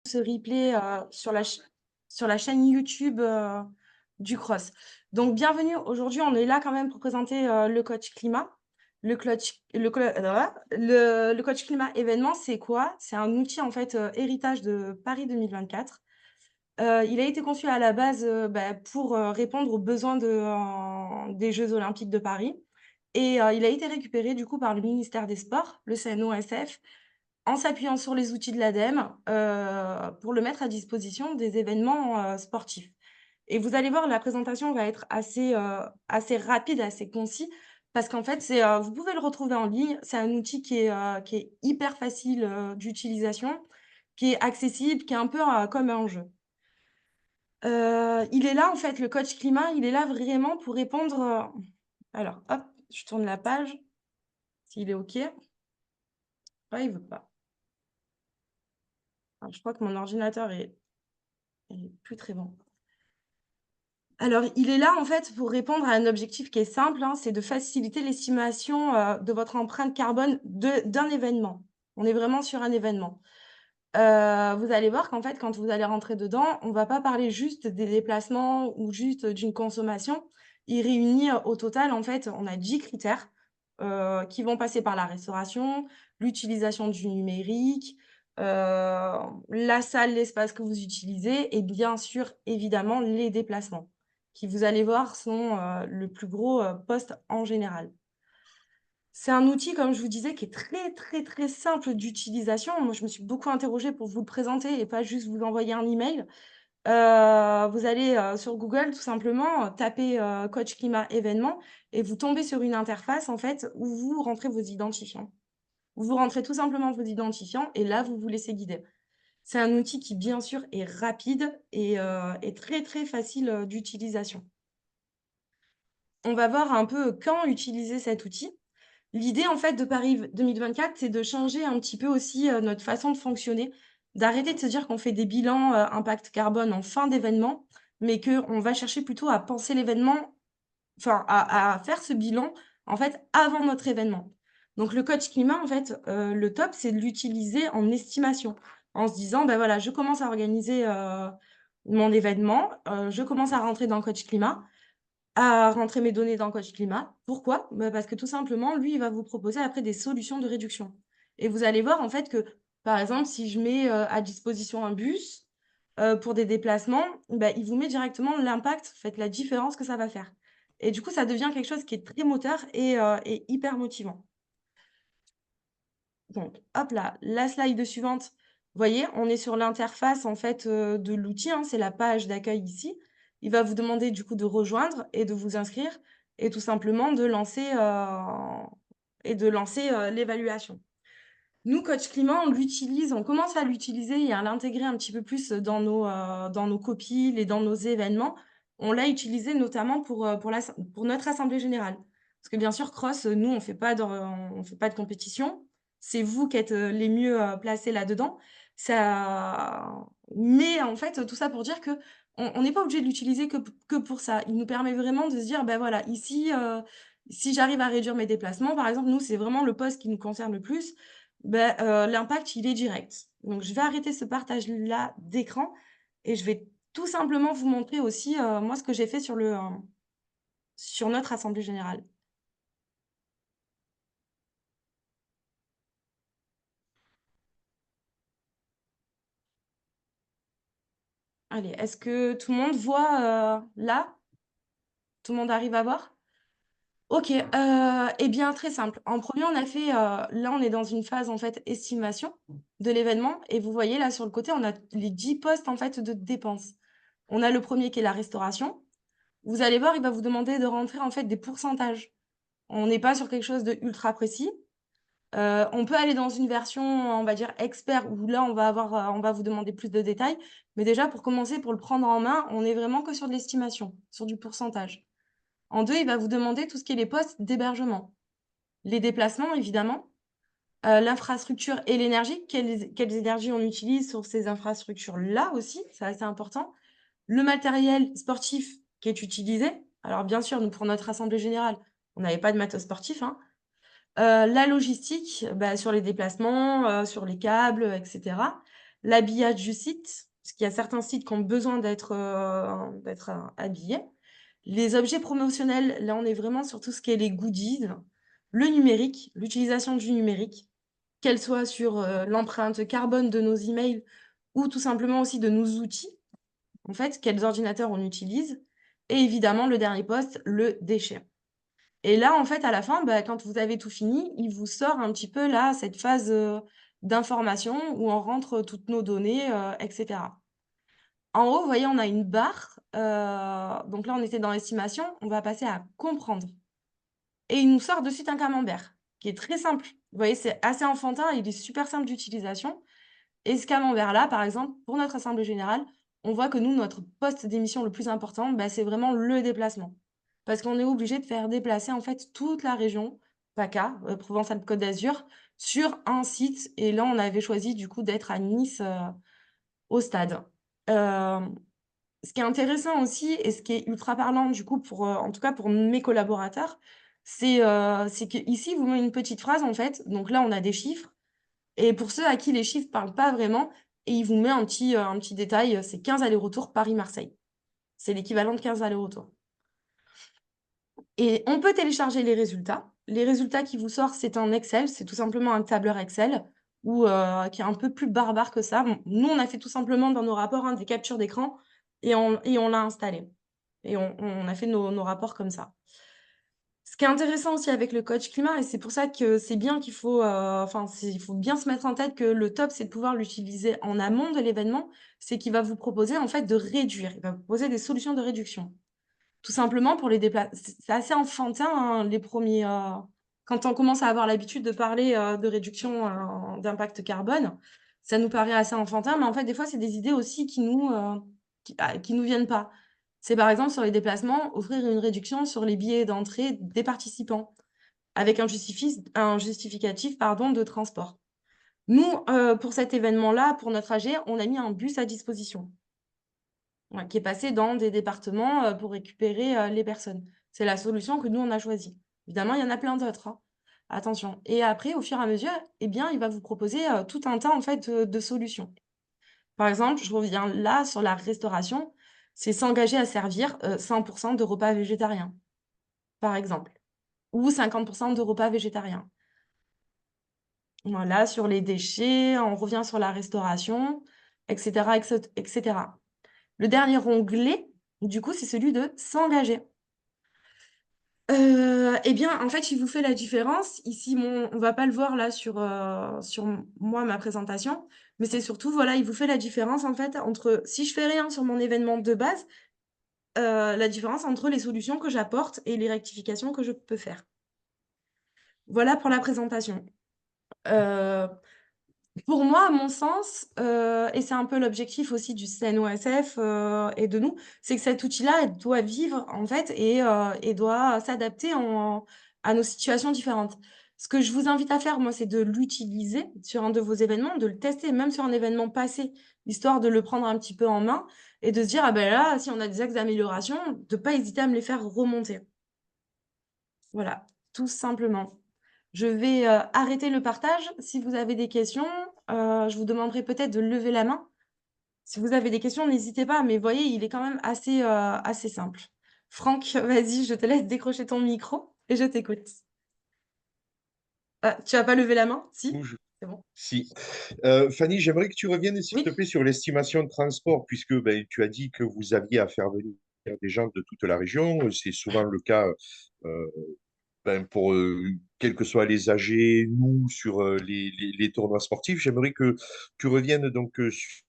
ce replay sur la chaîne YouTube du Cross. Donc, bienvenue. Aujourd'hui, on est là quand même pour présenter le coach climat. Le coach climat événement, c'est quoi? C'est un outil en fait héritage de Paris 2024. Il a été conçu à la base pour répondre aux besoins des Jeux Olympiques de Paris. Et il a été récupéré du coup par le ministère des Sports, le CNOSF, en s'appuyant sur les outils de l'ADEME, pour le mettre à disposition des événements, sportifs. Et vous allez voir, la présentation va être assez rapide, assez concis, parce qu'en fait, vous pouvez le retrouver en ligne. C'est un outil qui est hyper facile, d'utilisation, qui est accessible, qui est un peu, comme un jeu. Il est là, en fait, le coach climat, il est là vraiment pour répondre, alors hop, je tourne la page, s'il est OK. Ah, il veut pas. Alors je crois que mon ordinateur est plus très bon. Alors, il est là, en fait, pour répondre à un objectif qui est simple, hein, c'est de faciliter l'estimation, de votre empreinte carbone d'un événement. On est vraiment sur un événement. Vous allez voir qu'en fait, quand vous allez rentrer dedans, on va pas parler juste des déplacements ou juste d'une consommation. Il réunit, au total, en fait, on a 10 critères, qui vont passer par la restauration, l'utilisation du numérique, la salle, l'espace que vous utilisez et bien sûr, évidemment, les déplacements qui, vous allez voir, sont, le plus gros, poste en général. C'est un outil, comme je vous disais, qui est très, très, très simple d'utilisation. Moi, je me suis beaucoup interrogée pour vous le présenter et pas juste vous envoyer un email. Vous allez, sur Google, tout simplement, taper, coach climat événement et vous tombez sur une interface, en fait, où vous rentrez vos identifiants. Vous rentrez tout simplement vos identifiants et là, vous vous laissez guider. C'est un outil qui, bien sûr, est rapide et très, très facile, d'utilisation. On va voir un peu quand utiliser cet outil. L'idée, en fait, de Paris 2024, c'est de changer un petit peu aussi, notre façon de fonctionner, d'arrêter de se dire qu'on fait des bilans, impact carbone en fin d'événement, mais qu'on va chercher plutôt à penser l'événement, enfin, à faire ce bilan, en fait, avant notre événement. Donc le coach climat, en fait, le top, c'est de l'utiliser en estimation, en se disant: «Ben voilà, je commence à organiser, mon événement, je commence à rentrer dans le coach climat, à rentrer mes données dans Coach Climat. Pourquoi? Bah, parce que tout simplement, lui, il va vous proposer après des solutions de réduction. Et vous allez voir en fait que, par exemple, si je mets, à disposition un bus, pour des déplacements, bah, il vous met directement l'impact, en fait, la différence que ça va faire. Et du coup, ça devient quelque chose qui est très moteur et hyper motivant. Donc hop là, la slide suivante. Vous voyez, on est sur l'interface en fait, de l'outil, hein, c'est la page d'accueil ici. Il va vous demander du coup de rejoindre et de vous inscrire et tout simplement de lancer l'évaluation. Nous, Coach Climat, on commence à l'utiliser et à l'intégrer un petit peu plus dans nos copies et dans nos événements. On l'a utilisé notamment pour notre assemblée générale. Parce que bien sûr, Cross, nous, on fait pas de compétition. C'est vous qui êtes, les mieux, placés là-dedans. Mais en fait, tout ça pour dire qu'on n'est pas obligé de l'utiliser que pour ça. Il nous permet vraiment de se dire: «Ben voilà, ici, si j'arrive à réduire mes déplacements», par exemple, nous, c'est vraiment le poste qui nous concerne le plus. L'impact, il est direct. Donc je vais arrêter ce partage-là d'écran et je vais tout simplement vous montrer aussi, moi, ce que j'ai fait sur notre assemblée générale. Allez, est-ce que tout le monde voit, là? Tout le monde arrive à voir? OK, et bien, très simple. En premier, on a fait, là, on est dans une phase, en fait, estimation de l'événement et vous voyez, là, sur le côté, on a les 10 postes, en fait, de dépenses. On a le premier qui est la restauration. Vous allez voir, il va vous demander de rentrer, en fait, des pourcentages. On n'est pas sur quelque chose de ultra précis. On peut aller dans une version, on va dire expert où là, on va vous demander plus de détails. Mais déjà pour commencer, pour le prendre en main, on est vraiment que sur de l'estimation, sur du pourcentage. En 2, il va vous demander tout ce qui est les postes d'hébergement, les déplacements évidemment, l'infrastructure et l'énergie, quelles énergies on utilise sur ces infrastructures-là aussi, c'est assez important. Le matériel sportif qui est utilisé. Alors bien sûr, nous pour notre assemblée générale, on n'avait pas de matos sportif, hein. La logistique, bah, sur les déplacements, sur les câbles, et cetera. l'habillage du site, parce qu'il y a certains sites qui ont besoin d'être habillés. Les objets promotionnels, là, on est vraiment sur tout ce qui est les goodies, le numérique, l'utilisation du numérique, qu'elle soit sur, l'empreinte carbone de nos emails ou tout simplement aussi de nos outils, en fait, quels ordinateurs on utilise et évidemment le dernier poste, le déchet. Et là, en fait, à la fin, bah, quand vous avez tout fini, il vous sort un petit peu là, cette phase, d'information où on rentre toutes nos données, et cetera. En haut, vous voyez, on a une barre, donc là, on était dans l'estimation, on va passer à comprendre et il nous sort de suite un camembert qui est très simple. Vous voyez, c'est assez enfantin, il est super simple d'utilisation et ce camembert-là, par exemple, pour notre assemblée générale, on voit que nous, notre poste d'émission le plus important, bah, c'est vraiment le déplacement. Parce qu'on est obligé de faire déplacer, en fait, toute la région PACA, Provence-Alpes-Côte d'Azur, sur un site et là, on avait choisi, du coup, d'être à Nice, au stade. Hem Ce qui est intéressant aussi et ce qui est ultra parlant du coup pour, en tout cas pour mes collaborateurs, c'est qu'ici, vous met une petite phrase en fait, donc là on a des chiffres et pour ceux à qui les chiffres parlent pas vraiment et il vous met un petit détail, c'est 15 allers-retours Paris-Marseille. C'est l'équivalent de 15 allers-retours et on peut télécharger les résultats. Les résultats qui vous sortent, c'est un Excel, c'est tout simplement un tableur Excel ou qui est un peu plus barbare que ça. Bon, nous, on a fait tout simplement dans nos rapports, hein, des captures d'écran et on l'a installé. Et on a fait nos rapports comme ça. Ce qui est intéressant aussi avec le coach climat et c'est pour ça que c'est bien qu'il faut, enfin, il faut bien se mettre en tête que le top, c'est de pouvoir l'utiliser en amont de l'événement, c'est qu'il va vous proposer, en fait, de réduire. Il va vous proposer des solutions de réduction. Tout simplement pour les dépla c'est assez enfantin, hein, les premiers quand on commence à avoir l'habitude de parler, de réduction, d'impact carbone, ça nous paraît assez enfantin, mais en fait, des fois, c'est des idées aussi qui nous viennent pas. C'est par exemple sur les déplacements, offrir une réduction sur les billets d'entrée des participants, avec un justificatif, pardon, de transport. Nous, pour cet événement-là, pour notre AG, on a mis un bus à disposition. Ouais, qui est passé dans des départements, pour récupérer, les personnes. C'est la solution que nous, on a choisie. Évidemment, il y en a plein d'autres, hein. Attention et après, au fur et à mesure, eh bien, il va vous proposer, tout un tas, en fait, de solutions. Par exemple, je reviens là sur la restauration, c'est s'engager à servir, 100 de repas végétariens, par exemple, ou 50 de repas végétariens. Voilà, sur les déchets, on revient sur la restauration et cetera. Le dernier onglet, du coup, c'est celui de s'engager. Et bien, en fait, il vous fait la différence. Ici, on va pas le voir là sur moi, ma présentation, mais c'est surtout, voilà, il vous fait la différence, en fait, entre si je fais rien sur mon événement de base, la différence entre les solutions que j'apporte et les rectifications que je peux faire. Voilà pour la présentation. Heu Pour moi, à mon sens, et c'est un peu l'objectif aussi du CNOSF, et de nous, c'est que cet outil-là, il doit vivre en fait et doit s'adapter à nos situations différentes. Ce que je vous invite à faire, moi, c'est de l'utiliser sur un de vos événements, de le tester, même sur un événement passé, histoire de le prendre un petit peu en main et de se dire: «Ah ben là, si on a des axes d'amélioration», de pas hésiter à me les faire remonter. Voilà, tout simplement. Je vais, arrêter le partage. Si vous avez des questions, je vous demanderai peut-être de lever la main. Si vous avez des questions, n'hésitez pas, mais vous voyez, il est quand même assez simple. Franck, vas-y, je te laisse décrocher ton micro et je t'écoute. Ah, tu as pas levé la main? Si? Bouge. C'est bon? Si. Fanny, j'aimerais que tu reviennes, s'il te Oui? plaît, sur l'estimation de transport, puisque ben, tu as dit que vous aviez à faire venir des gens de toute la région. C'est souvent le cas euh, ben, pour quels que soient les âgés, nous, sur les tournois sportifs. J'aimerais que tu reviennes donc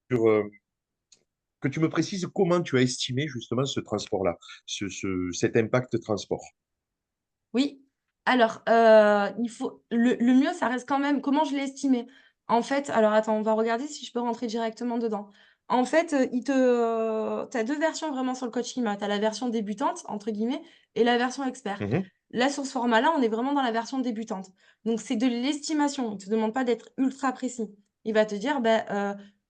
sur, que tu me précises comment tu as estimé justement ce transport-là, cet impact transport. Oui. Alors, il faut le mieux, ça reste quand même comment je l'ai estimé? En fait alors attends, on va regarder si je peux rentrer directement dedans. En fait, tu as 2 versions vraiment sur le coach Climat. Tu as la version «débutante» entre guillemets et la version expert. Mhm. Là, sur ce format-là, on est vraiment dans la version débutante. Donc c'est de l'estimation. Il te demande pas d'être ultra précis. Il va te dire,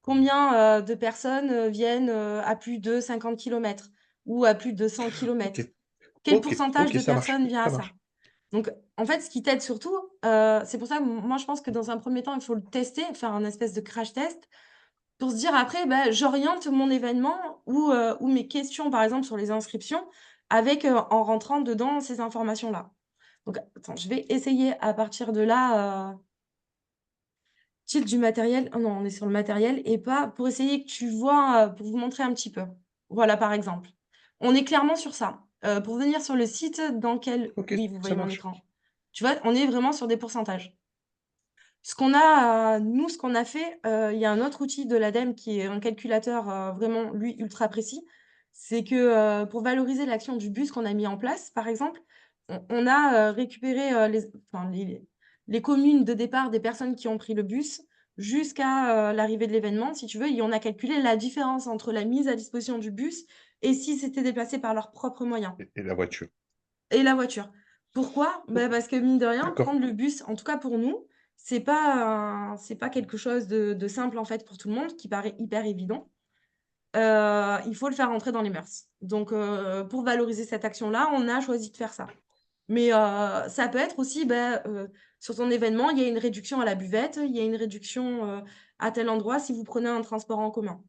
combien, de personnes, viennent, à plus de 50 kilomètres ou à plus de 100 Ok, kilomètres. Quel ok, pourcentage ok, de ça marche, personnes vient à ça ça? marche. Donc, en fait, ce qui t'aide surtout, c'est pour ça que moi je pense que dans un premier temps, il faut le tester, faire un espèce de crash test pour se dire après, bah, j'oriente mon événement ou mes questions, par exemple, sur les inscriptions avec, en rentrant dedans ces informations-là. Donc attends, je vais essayer à partir de là, type du matériel, oh non, on est sur le matériel et pas pour essayer que tu vois, pour vous montrer un petit peu. Voilà, par exemple. On est clairement sur ça. Pour venir sur le site dans lequel Ok, oui, vous ça voyez mon marche. écran. Tu vois, on est vraiment sur des pourcentages. Ce qu'on a, nous, ce qu'on a fait, il y a un autre outil de l'ADEME qui est un calculateur, vraiment, lui, ultra précis. C'est que, pour valoriser l'action du bus qu'on a mis en place, par exemple, on a, récupéré, les communes de départ des personnes qui ont pris le bus jusqu'à, l'arrivée de l'événement, si tu veux, et on a calculé la différence entre la mise à disposition du bus et s'ils s'étaient déplacés par leurs propres moyens. Et la voiture. Et la voiture. Pourquoi? Bah, Ok, parce que mine de rien, d'accord. prendre le bus, en tout cas pour nous, c'est pas quelque chose de simple, en fait, pour tout le monde, qui paraît hyper évident. Il faut le faire rentrer dans les mœurs. Donc, pour valoriser cette action-là, on a choisi de faire ça. Mais, ça peut être aussi, bah, sur ton événement, il y a une réduction à la buvette, il y a une réduction, à tel endroit si vous prenez un transport en commun,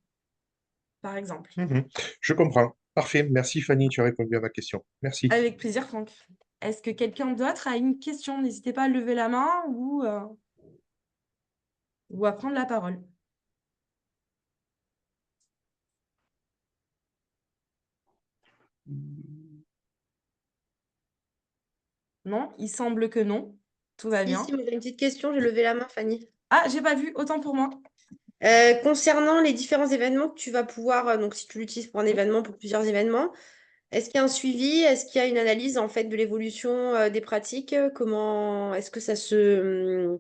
par exemple. Mhm. Je comprends. Parfait. Merci Fanny, tu as répondu à ma question. Merci. Avec plaisir, Franck. Est-ce que quelqu'un d'autre a une question? N'hésitez pas à lever la main ou à prendre la parole. Non? Il semble que non. Tout va Si, bien. si, moi j'ai une petite question, j'ai levé la main, Fanny. Ah, j'ai pas vu, autant pour moi. Concernant les différents événements que tu vas pouvoir, donc si tu l'utilises pour un Oui. événement, pour plusieurs événements, est-ce qu'il y a un suivi? Est-ce qu'il y a une analyse en fait de l'évolution des pratiques? Comment est-ce que ça se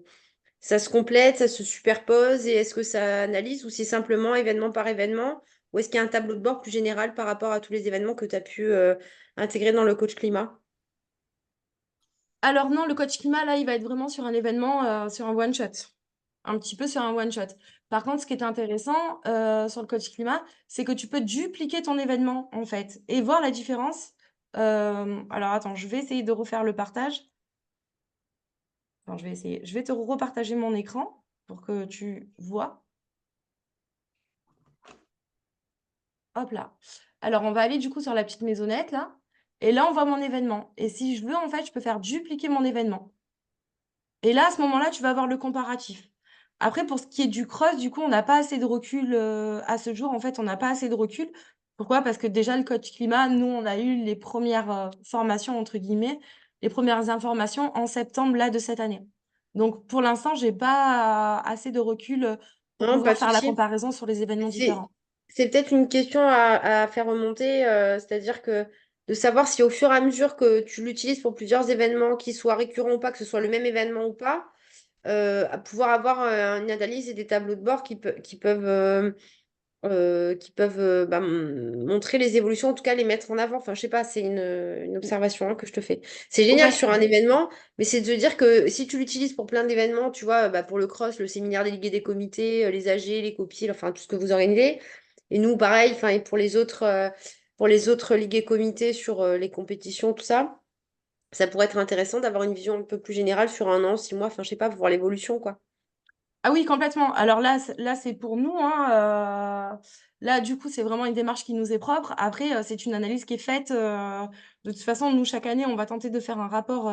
complète, ça se superpose et est-ce que ça analyse ou c'est simplement événement par événement? Ou est-ce qu'il y a un tableau de bord plus général par rapport à tous les événements que tu as pu intégrer dans le coach climat? Alors non, le coach climat, là, il va être vraiment sur un événement, sur un one shot. Un petit peu sur un one shot. Par contre, ce qui est intéressant, sur le coach climat, c'est que tu peux dupliquer ton événement, en fait, et voir la différence. Alors attends, je vais essayer de refaire le partage. Enfin, je vais essayer. Je vais te repartager mon écran pour que tu vois. Hop là. Alors, on va aller du coup sur la petite maisonnette là. Et là, on voit mon événement. Et si je veux, en fait, je peux faire dupliquer mon événement. Et là, à ce moment-là, tu vas avoir le comparatif. Après, pour ce qui est du cross, du coup, on n'a pas assez de recul à ce jour. En fait, on n'a pas assez de recul. Pourquoi? Parce que déjà, le coach climat, nous, on a eu les premières formations, entre guillemets, les premières informations en septembre là, de cette année. Donc, pour l'instant, j'ai pas assez de recul pour Non, pas pouvoir de faire la souci. comparaison sur les événements C'est, différents. c'est peut-être une question à faire remonter, c'est-à-dire que de savoir si au fur et à mesure que tu l'utilises pour plusieurs événements, qu'ils soient récurrents ou pas, que ce soit le même événement ou pas, à pouvoir avoir une analyse et des tableaux de bord qui peuvent montrer les évolutions, en tout cas les mettre en avant. Enfin, je sais pas, c'est une observation hein, que je te fais. C'est génial Ouais. sur un événement, mais c'est de se dire que si tu l'utilises pour plein d'événements, tu vois, pour le cross, le séminaire délégué des comités, les AG, les copiles, enfin tout ce que vous organisez. Et nous, pareil, enfin, et pour les autres ligues et comités sur les compétitions, tout ça, ça pourrait être intéressant d'avoir une vision un peu plus générale sur un an, 6 mois, enfin, je sais pas, pour voir l'évolution, quoi. Ah oui, complètement. Alors là, c'est pour nous, hein, là, du coup, c'est vraiment une démarche qui nous est propre. Après, c'est une analyse qui est faite, de toute façon, nous, chaque année, on va tenter de faire un rapport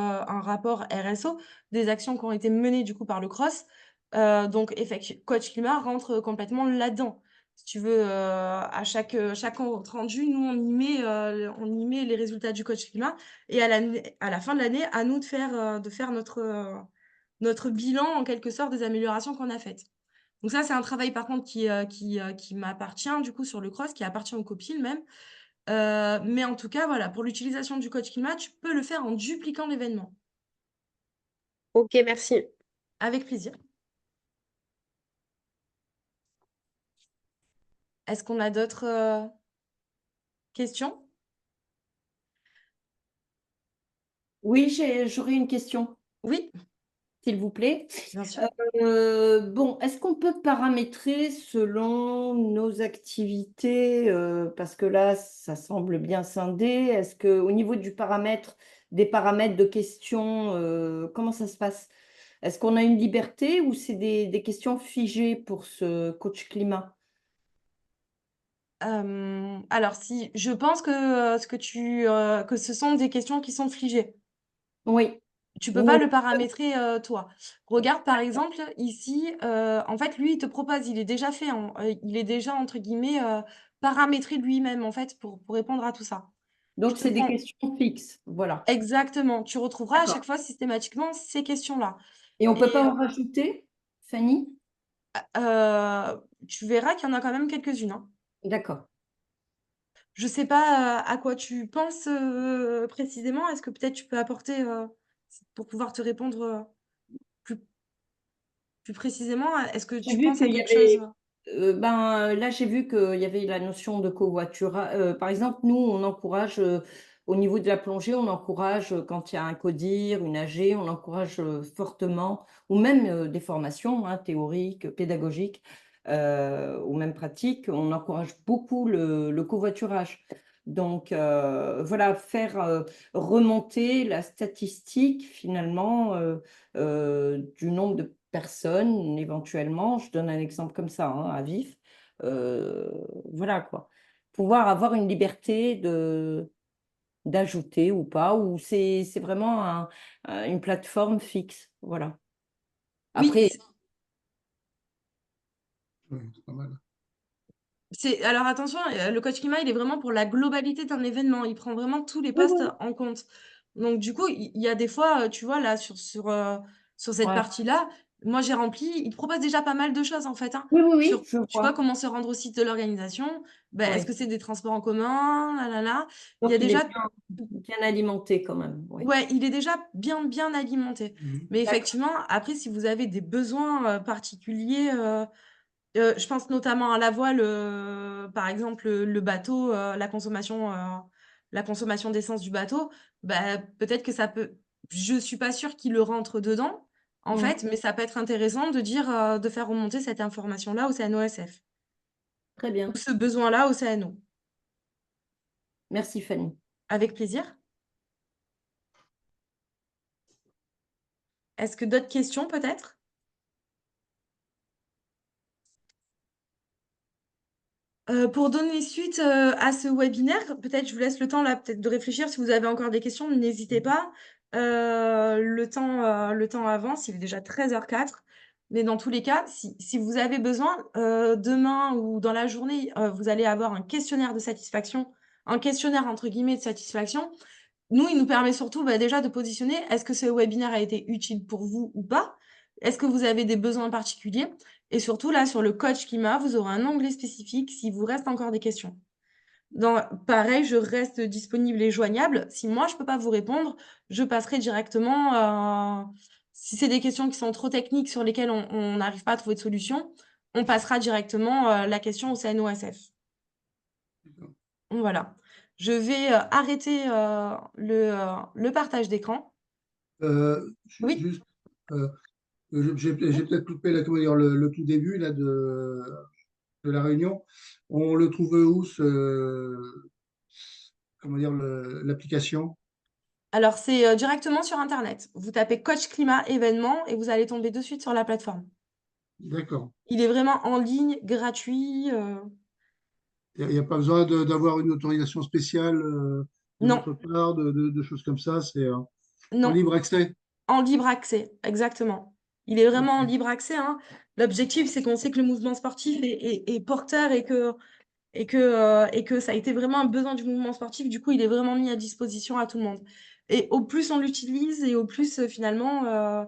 RSO des actions qui ont été menées, du coup, par le CROSS. Donc Coach Climat rentre complètement là-dedans. Si tu veux, à chaque compte rendu, nous, on y met les résultats du Coach Climat et à la fin de l'année, à nous de faire notre bilan en quelque sorte des améliorations qu'on a faites. Donc ça, c'est un travail par contre qui m'appartient du coup sur le cross, qui appartient au copil même. Mais en tout cas, voilà, pour l'utilisation du coach climat, tu peux le faire en dupliquant l'événement. Ok, merci. Avec plaisir. Est-ce qu'on a d'autres questions? Oui, j'aurais une question, Oui, s'il vous plaît. bien sûr. Bon, est-ce qu'on peut paramétrer selon nos activités, parce que là, ça semble bien scindé. Est-ce que au niveau des paramètres de questions, comment ça se passe? Est-ce qu'on a une liberté ou c'est des questions figées pour ce coach climat? Alors si je pense que, que ce sont des questions qui sont figées. Oui. Tu peux Oui, pas le paramétrer, toi. Regarde par exemple ici, en fait lui il te propose, il est déjà fait il est déjà entre guillemets, «paramétré» lui-même en fait pour répondre à tout ça. Je donc te c'est des prends questions fixes, voilà. exactement, tu retrouveras à D'accord. chaque fois systématiquement ces questions-là Et on peut et pas en rajouter, Fanny? tu verras qu'il y en a quand même quelques-unes, hein. D'accord. Je sais pas, à quoi tu penses, précisément? Est-ce que peut-être tu peux apporter, pour pouvoir te répondre, plus plus précisément? Est-ce que J'ai tu vu penses à qu'il y quelque chose? avait, ben, là, j'ai vu qu'il y avait la notion de covoiturage. Par exemple, nous, on encourage, au niveau de la plongée, on encourage, quand il y a un CODIR, une AG, on encourage, fortement ou même, des formations, hein, théoriques, pédagogiques, ou même pratiques, on encourage beaucoup le covoiturage. Donc, voilà, faire, remonter la statistique finalement, du nombre de personnes éventuellement. Je donne un exemple comme ça, hein, à vif. Voilà quoi. Pouvoir avoir une liberté d'ajouter ou pas, ou c'est vraiment une plateforme fixe, voilà. Oui, Après, Ouais, c'est pas mal. alors attention, le coach climat, il est vraiment pour la globalité d'un événement. Il prend vraiment tous les oui, postes oui, en compte. Donc du coup, il y a des fois, tu vois là sur cette ouais. partie-là, moi j'ai rempli, il te propose déjà pas mal de choses en fait, hein. Oui, oui, oui, Sur je tu vois vois. comment se rendre au site de l'organisation, est-ce Oui. que c'est des transports en commun? Là là là. Il y a Donc il est déjà bien alimenté quand même, oui. ouais, il est déjà bien alimenté. Mhm. Mais D'accord. effectivement, après si vous avez des besoins, particuliers, je pense notamment à la voile, par exemple, le bateau, la consommation d'essence du bateau, peut-être que ça peut je suis pas sûre qu'il le rentre dedans, en Mmh. fait, mais ça peut être intéressant de dire, de faire remonter cette information-là au CNOSF Très ou bien. ce besoin-là au CNO. Merci Fanny. Avec plaisir. Est-ce que d'autres questions peut-être? Pour donner suite, à ce webinaire, peut-être je vous laisse le temps là, peut-être de réfléchir. Si vous avez encore des questions, n'hésitez pas. Le temps avance, il est déjà 13h04. Mais dans tous les cas, si vous avez besoin, demain ou dans la journée, vous allez avoir un questionnaire de satisfaction, un questionnaire entre guillemets «de satisfaction». Nous, il nous permet surtout, déjà de positionner, est-ce que ce webinaire a été utile pour vous ou pas? Est-ce que vous avez des besoins particuliers? Et surtout, là, sur le coach climat, vous aurez un onglet spécifique s'il vous reste encore des questions. Pareil, je reste disponible et joignable. Si moi, je peux pas vous répondre, je passerai directement, si c'est des questions qui sont trop techniques sur lesquelles on n'arrive pas à trouver de solution, on passera directement, la question au CNOSF. D'accord. Voilà. Je vais, arrêter, le partage d'écran. Oui? Juste, euh, j'ai peut-être loupé comment dire, le tout début là, de la réunion. On le trouve où, comment dire, l'application? Alors c'est, directement sur internet. Vous tapez coach climat événement et vous allez tomber de suite sur la plateforme. D'accord. Il est vraiment en ligne, gratuit, Il n'y a pas besoin d'avoir une autorisation spéciale de non, votre part, de choses comme ça. C'est en non, libre accès. en libre accès, exactement. Il est vraiment en Ok. libre accès, hein. L'objectif, c'est qu'on sait que le mouvement sportif est porteur et que ça a été vraiment un besoin du mouvement sportif. Du coup, il est vraiment mis à disposition à tout le monde. Et au plus on l'utilise et au plus, finalement,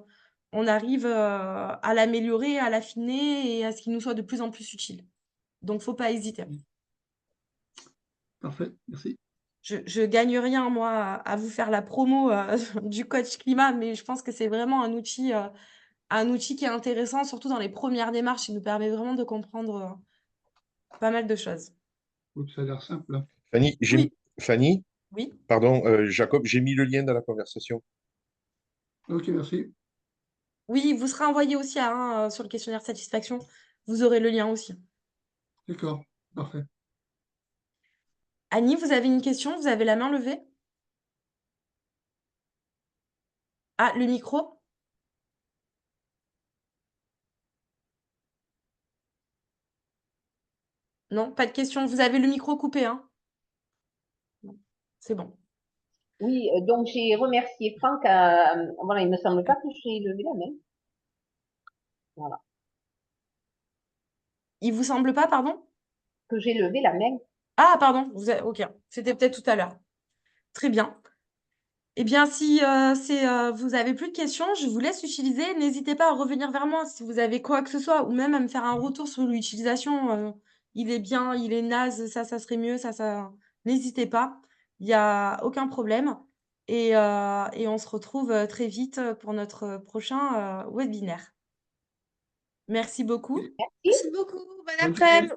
on arrive, à l'améliorer, à l'affiner et à ce qu'il nous soit de plus en plus utile. Donc faut pas hésiter. Parfait. Merci. Je gagne rien moi à vous faire la promo, du coach climat, mais je pense que c'est vraiment un outil qui est intéressant, surtout dans les premières démarches. Il nous permet vraiment de comprendre, pas mal de choses. Donc, ça a l'air simple, là. Fanny, Oui, Fanny, oui, pardon, Jacob, j'ai mis le lien dans la conversation. Ok, merci. oui, il vous sera envoyé aussi sur le questionnaire de satisfaction. Vous aurez le lien aussi. D'accord. Parfait. Annie, vous avez une question? Vous avez la main levée? Ah, le micro? Non, pas de questions. Vous avez le micro coupé, hein? Non, c'est bon. Oui, donc j'ai remercié Franck. Voilà, il me semble pas que j'ai levé la main. Voilà, Il vous semble pas, pardon? que j'ai levé la main. Ah, pardon. OK. C'était peut-être tout à l'heure. Très bien. Eh bien, si vous avez plus de questions, je vous laisse utiliser. N'hésitez pas à revenir vers moi si vous avez quoi que ce soit, ou même à me faire un retour sur l'utilisation. Il est bien, il est naze, ça serait mieux, ça. N'hésitez pas. Il n'y a aucun problème. Et on se retrouve très vite pour notre prochain webinaire. Merci beaucoup. Merci beaucoup. Bon Bonne après-midi. journée.